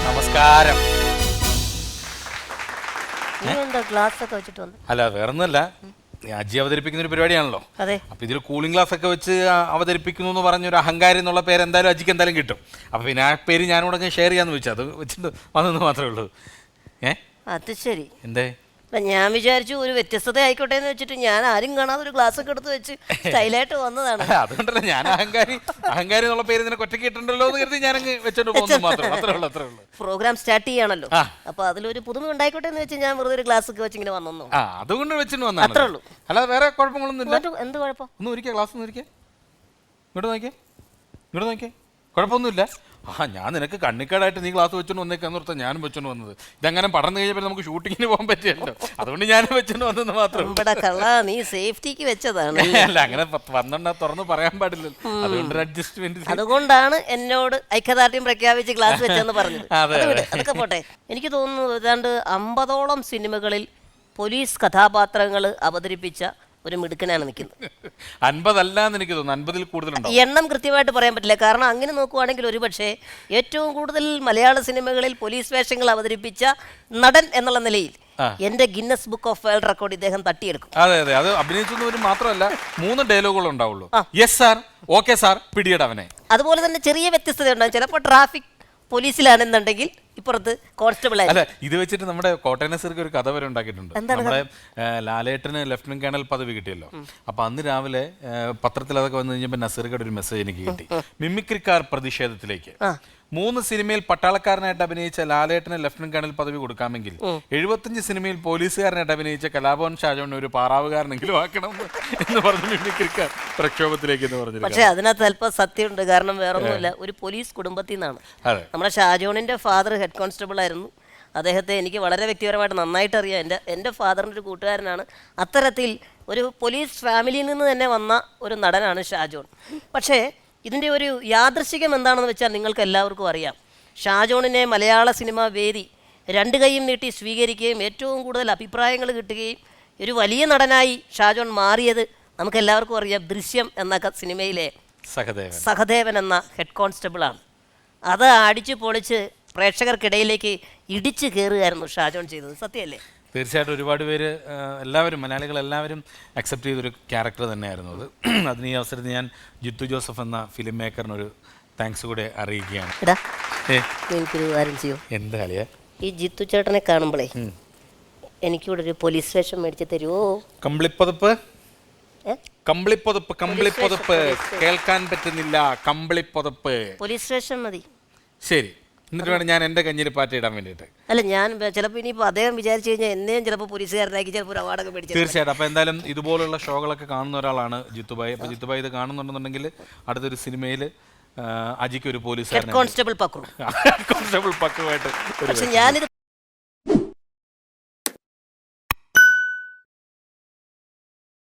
നമസ്കാരം. ഗ്ലാസ് ഒക്കെ വെച്ചിട്ട് വന്നു. അല്ല, വേറൊന്നുമല്ല, അജി അവതരിപ്പിക്കുന്ന ഒരു പരിപാടിയാണല്ലോ. അതെ. അപ്പൊ ഇതിൽ കൂളിംഗ് ഗ്ലാസ് ഒക്കെ വെച്ച് അവതരിപ്പിക്കുന്നു എന്ന് പറഞ്ഞൊരു അഹങ്കാരി എന്നുള്ള പേര് എന്തായാലും അജിക്ക് എന്തായാലും കിട്ടും. അപ്പൊ പിന്നെ ആ പേര് ഞാനിവിടെ ഷെയർ ചെയ്യാന്ന് വെച്ചാൽ അത് വെച്ചിട്ട് വന്നെന്ന് മാത്രമേ ഉള്ളൂ. അത് ശരി. എന്തേ? ഞാൻ വിചാരിച്ചു ഒരു വ്യത്യസ്തത ആയിക്കോട്ടെ എന്ന് വെച്ചിട്ട് ഞാൻ ആരും കാണാതെ ഒരു ഗ്ലാസ് ഒക്കെ എടുത്ത് വെച്ച് സ്റ്റൈലായിട്ട് വന്നതാണ്. അതുകൊണ്ടല്ല, ഞാൻ അഹങ്കാരി എന്നുള്ള പേര് നിനക്ക് ഒറ്റയ്ക്ക് ഇട്ടുണ്ടല്ലോ എന്ന് കരുതി ഞാനങ്ങ് വെച്ചോണ്ട് പോകുന്നു മാത്രമേ. അത്രേ ഉള്ളൂ. പ്രോഗ്രാം സ്റ്റാർട്ട് ചെയ്യാണല്ലോ, അപ്പൊ അതിലൊരു പുതുമ ഉണ്ടായിക്കോട്ടെ എന്ന് വെച്ച് ഞാൻ വെറുതെ ഒരു ഗ്ലാസ് ഒക്കെ വെച്ച് ഇങ്ങനെ വന്നു. അതുകൊണ്ട് വെച്ചിട്ട് വന്നു, അത്രേ ഉള്ളൂ. അല്ലാതെ വേറെ കുഴപ്പങ്ങളൊന്നും ഇല്ല. എന്ത് കുഴപ്പം? ഒന്ന് ഒരിക്കൽ ഗ്ലാസ് ഒന്ന് ഒരിക്കൽ ഇങ്ങോട്ട് നോക്കിയേ, കുഴപ്പമൊന്നുമില്ല. ഞാൻ നിനക്ക് കണ്ണിക്കാടായിട്ട് നീ ക്ലാസ് വെച്ചോണ്ട് വന്നേക്കാന്ന് ഓർത്താ ഞാനും വെച്ചോണ്ട് വന്നത്. ഇതങ്ങനെ പഠനം കഴിഞ്ഞപ്പോൾ നമുക്ക് ഷൂട്ടിങ്ങിന് പോകാൻ പറ്റിയല്ലോ, അതുകൊണ്ട് ഞാനും വെച്ചോണ്ട് വന്നെന്ന് മാത്രം. നീ സേഫ്റ്റിക്ക് വെച്ചതാണ്. അല്ല, അങ്ങനെ വന്നെണ്ണ തുറന്ന് പറയാൻ പാടില്ലല്ലോ, അതുകൊണ്ട് അഡ്ജസ്റ്റ്മെന്റ്. അതുകൊണ്ടാണ് എന്നോട് ഐക്യദാർഢ്യം പ്രഖ്യാപിച്ച് ക്ലാസ് വെച്ചെന്ന് പറഞ്ഞത്. അതൊക്കെ പോട്ടെ. എനിക്ക് തോന്നുന്നു ഏതാണ്ട് 50ഓളം സിനിമകളിൽ പോലീസ് കഥാപാത്രങ്ങൾ അവതരിപ്പിച്ച ഒരു മിടുക്കനാണ് നിൽക്കുന്നത്. 50 അല്ലാന്ന് എനിക്ക് തോന്നുന്നു, 50-ൽ കൂടുതലുണ്ടോ? എണ്ണം കൃത്യമായിട്ട് പറയാൻ പറ്റില്ല, കാരണം അങ്ങനെ നോക്കുവാണെങ്കിൽ ഒരുപക്ഷെ ഏറ്റവും കൂടുതൽ മലയാള സിനിമകളിൽ പോലീസ് വേഷങ്ങൾ അവതരിപ്പിച്ച നടൻ എന്നുള്ള നിലയിൽ എന്റെ Guinness book of world record ഇദ്ദേഹം തട്ടിയെടുക്കും. അതെ, അത് അഭിനയിച്ചൊന്നും മാത്രമല്ല, 3 ഡയലോഗുകൾ ഉണ്ടാവുള്ളൂ. യെസ് സാർ, ഓക്കെ സാർ, പിടിയിടവനെ. അതുപോലെ തന്നെ ചെറിയ വ്യത്യസ്തത ഉണ്ടാകും. ചിലപ്പോൾ ട്രാഫിക് പോലീസിലാണെന്നുണ്ടെങ്കിൽ ഇപ്പുറത്ത് കോൺസ്റ്റബിൾ ആയി. അല്ല, ഇത് വെച്ചിട്ട് നമ്മുടെ കോട്ടയം നസീർക്ക് ഒരു കഥ വരെ ഉണ്ടാക്കിയിട്ടുണ്ട്. നമ്മുടെ ലാലേട്ടന് ലഫ്റ്റനന്റ് കേണൽ പദവി കിട്ടിയല്ലോ. അപ്പൊ അന്ന് രാവിലെ പത്രത്തിൽ അതൊക്കെ വന്നു കഴിഞ്ഞപ്പോൾ നസീർക്കയുടെ ഒരു മെസ്സേജ് എനിക്ക് കിട്ടി. മിമിക്രിക്കാർ പ്രതിഷേധത്തിലേക്ക്. 3 സിനിമയിൽ പട്ടാളക്കാരനായിട്ട് അഭിനയിച്ച ലാലേട്ടന് ലഫ്റ്റനന്റ് കേണൽ പദവി കൊടുക്കാമെങ്കിൽ 75 സിനിമയിൽ പോലീസുകാരനായിട്ട് അഭിനയിച്ച കലാഭവൻ ഷാജോണിനെ ഒരു പാറാവുകാരനെങ്കിലും ആക്കണം എന്ന് പറഞ്ഞു മിമിക്രിക്കാർ പ്രക്ഷോഭത്തിലേക്ക് എന്ന് പറഞ്ഞു. പക്ഷെ അതിനകത്ത് അല്പം സത്യമുണ്ട്, കാരണം വേറൊന്നുമില്ല, ഒരു പോലീസ് കുടുംബത്തിൽ നിന്നാണ്. നമ്മുടെ ഷാജോണിന്റെ ഫാദർ ഹെഡ് കോൺസ്റ്റബിൾ ആയിരുന്നു. അദ്ദേഹത്തെ എനിക്ക് വളരെ വ്യക്തിപരമായിട്ട് നന്നായിട്ട് അറിയാം. എൻ്റെ ഫാദറിൻ്റെ ഒരു കൂട്ടുകാരനാണ്. അത്തരത്തിൽ ഒരു പോലീസ് ഫാമിലിയിൽ നിന്ന് തന്നെ വന്ന ഒരു നടനാണ് ഷാജോൺ. പക്ഷേ ഇതിൻ്റെ ഒരു യാദൃശ്ചികം എന്താണെന്ന് വെച്ചാൽ നിങ്ങൾക്ക് എല്ലാവർക്കും അറിയാം. ഷാജോണിനെ മലയാള സിനിമാ വേദി 2 കൈയും നീട്ടി സ്വീകരിക്കുകയും ഏറ്റവും കൂടുതൽ അഭിപ്രായങ്ങൾ കിട്ടുകയും ഒരു വലിയ നടനായി ഷാജോൺ മാറിയത് നമുക്ക് എല്ലാവർക്കും അറിയാം. ദൃശ്യം എന്ന സിനിമയിലെ സഹദേവൻ എന്ന ഹെഡ് കോൺസ്റ്റബിളാണ്. അത് അടിച്ചു പൊളിച്ച് പ്രേക്ഷകർക്കിടയിലേക്ക് ഇടിച്ചു കയറുകയായിരുന്നു ഷാജോൺ ചെയ്തത്. സത്യമല്ലേ? തീർച്ചയായിട്ടും ഒരുപാട് പേര്, എല്ലാവരും മലയാളികൾ എല്ലാവരും അക്സെപ്റ്റ് ചെയ്തൊരു ക്യാരക്ടർ തന്നെയായിരുന്നു അത്. അതിന് ഈ അവസരത്തിൽ ഞാൻ ജിത്തു ജോസഫ് എന്ന ഫിലിം മേക്കറിനൊരു താങ്ക്സ് കൂടെ അറിയിക്കുകയാണ്. എനിക്കൊരു കാര്യം ചെയ്യൂ. എന്താ കളിയാ? ഈ ജിത്തു ചേട്ടനെ കാണുമ്പോഴേ എനിക്കിവിടെ ഒരു പോലീസ് സ്റ്റേഷൻ മേടിച്ച് തരുമോ? കമ്പിളിപ്പുതപ്പ് കേൾക്കാൻ പറ്റുന്നില്ല. കമ്പിളിപ്പുതപ്പ് പോലീസ് സ്റ്റേഷൻ മതി. ശരി, എന്നിട്ട് വേണം ഞാൻ എൻ്റെ കഞ്ഞിൽ പാറ്റിടാൻ വേണ്ടിയിട്ട്. അല്ല, ഞാൻ ചിലപ്പോൾ ഇനിയിപ്പോൾ അദ്ദേഹം വിചാരിച്ചു കഴിഞ്ഞാൽ എന്നെയും ചിലപ്പോൾ പോലീസുകാരനാക്കി ചിലപ്പോൾ ഒരു അവാർഡൊക്കെ മേടിച്ചു. തീർച്ചയായിട്ടും. അപ്പോൾ എന്തായാലും ഇതുപോലുള്ള ഷോകളൊക്കെ കാണുന്ന ഒരാളാണ് ജിത്തുഭായ്. അപ്പോൾ ജിത്തുഭായ് ഇത് കാണുന്നുണ്ടെന്നുണ്ടെങ്കിൽ അടുത്തൊരു സിനിമയിൽ അജിക്ക് ഒരു പോലീസുകാരൻ കോൺസ്റ്റബിൾ പക്രു കോൺസ്റ്റബിൾ പക്രുമായിട്ട്. പക്ഷെ ഞാനിത്